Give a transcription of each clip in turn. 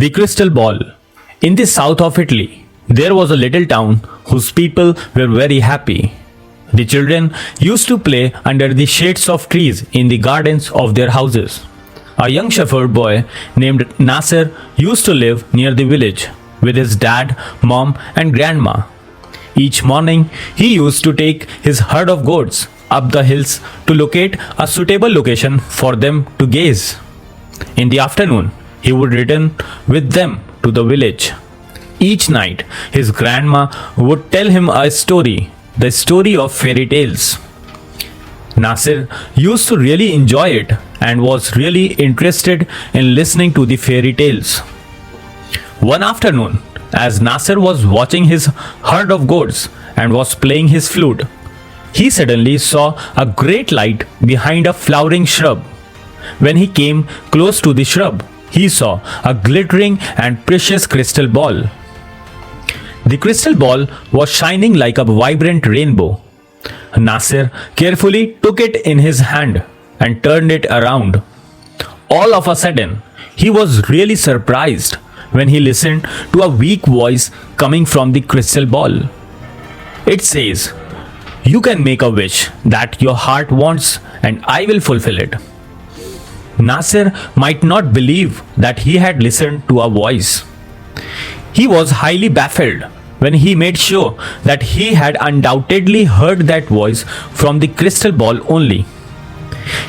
The Crystal Ball. In the south of Italy, there was a little town whose people were very happy. The children used to play under the shades of trees in the gardens of their houses. A young shepherd boy named Nasser used to live near the village with his dad, mom, and grandma. Each morning, he used to take his herd of goats up the hills to locate a suitable location for them to gaze. In the afternoon, he would return with them to the village. Each night, his grandma would tell him a story, the story of fairy tales. Nasir used to really enjoy it and was really interested in listening to the fairy tales. One afternoon, as Nasir was watching his herd of goats and was playing his flute, he suddenly saw a great light behind a flowering shrub. When he came close to the shrub, he saw a glittering and precious crystal ball. The crystal ball was shining like a vibrant rainbow. Nasir carefully took it in his hand and turned it around. All of a sudden, he was really surprised when he listened to a weak voice coming from the crystal ball. It says, "You can make a wish that your heart wants, and I will fulfill it." Nasir might not believe that he had listened to a voice. He was highly baffled when he made sure that he had undoubtedly heard that voice from the crystal ball only.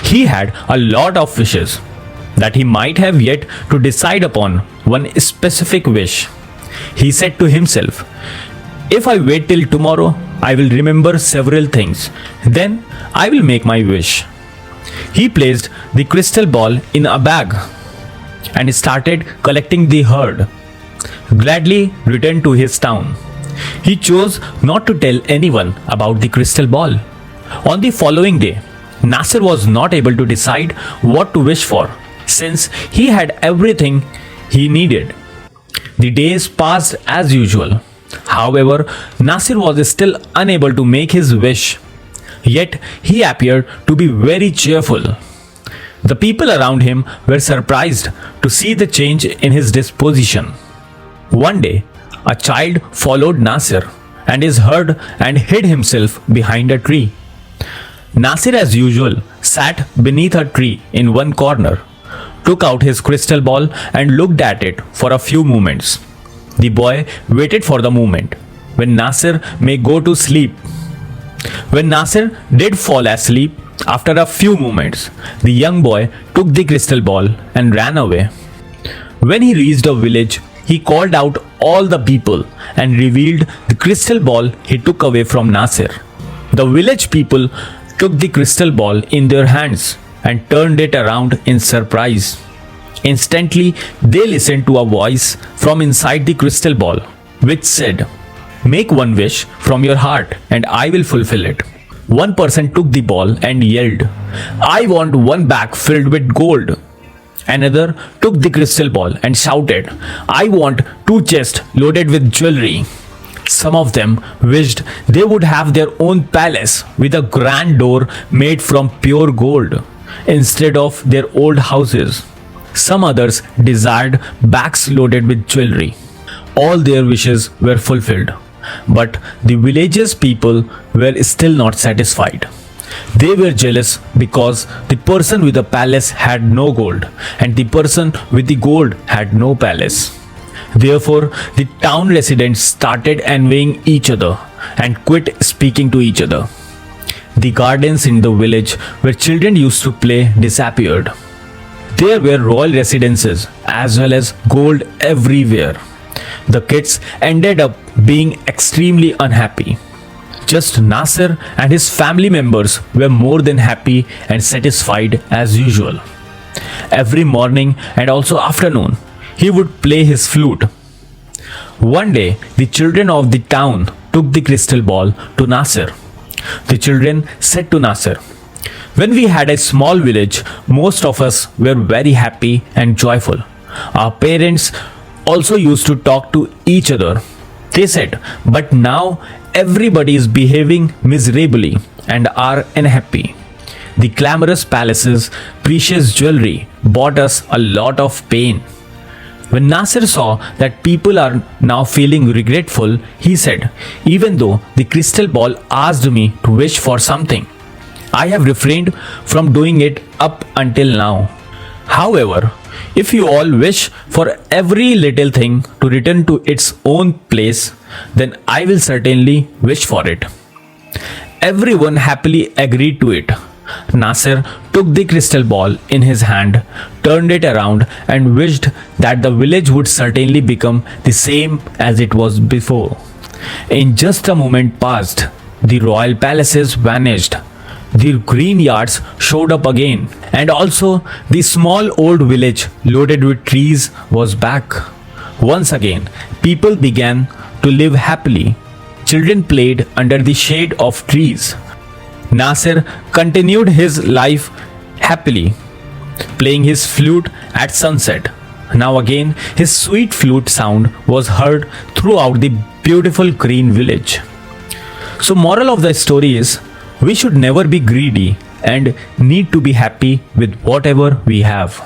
He had a lot of wishes that he might have yet to decide upon one specific wish. He said to himself, "If I wait till tomorrow, I will remember several things. Then I will make my wish." He placed the crystal ball in a bag and started collecting the herd. Gladly returned to his town. He chose not to tell anyone about the crystal ball. On the following day, Nasser was not able to decide what to wish for, since he had everything he needed. The days passed as usual. However, Nasir was still unable to make his wish. Yet he appeared to be very cheerful. The people around him were surprised to see the change in his disposition. One day, a child followed Nasir and his herd and hid himself behind a tree. Nasir, as usual, sat beneath a tree in one corner, took out his crystal ball and looked at it for a few moments. The boy waited for the moment when Nasir may go to sleep. When Nasir did fall asleep, after a few moments, the young boy took the crystal ball and ran away. When he reached a village, he called out all the people and revealed the crystal ball he took away from Nasir. The village people took the crystal ball in their hands and turned it around in surprise. Instantly, they listened to a voice from inside the crystal ball, which said, "Make one wish from your heart, and I will fulfill it." One person took the ball and yelled, "I want one bag filled with gold." Another took the crystal ball and shouted, "I want 2 chests loaded with jewelry." Some of them wished they would have their own palace with a grand door made from pure gold instead of their old houses. Some others desired bags loaded with jewelry. All their wishes were fulfilled, but the village's people were still not satisfied. They were jealous because the person with the palace had no gold and the person with the gold had no palace. Therefore, the town residents started envying each other and quit speaking to each other. The gardens in the village where children used to play disappeared. There were royal residences as well as gold everywhere. The kids ended up being extremely unhappy. Just Nasser and his family members were more than happy and satisfied as usual. Every morning and also afternoon, he would play his flute. One day, the children of the town took the crystal ball to Nasser. The children said to Nasser, "When we had a small village, most of us were very happy and joyful. Our parents also used to talk to each other." They said, "But now everybody is behaving miserably and are unhappy. The glamorous palaces, precious jewelry bought us a lot of pain. When Nasser saw that people are now feeling regretful, he said, "Even though the crystal ball asked me to wish for something, I have refrained from doing it up until now. However, if you all wish for every little thing to return to its own place, then I will certainly wish for it." Everyone happily agreed to it. Nasser took the crystal ball in his hand, turned it around, and wished that the village would certainly become the same as it was before. In just a moment passed, the royal palaces vanished. The green yards showed up again, and also the small old village loaded with trees was back. Once again, people began to live happily. Children played under the shade of trees. Nasser continued his life happily, playing his flute at sunset. Now again, his sweet flute sound was heard throughout the beautiful green village. So, moral of the story is, we should never be greedy and need to be happy with whatever we have.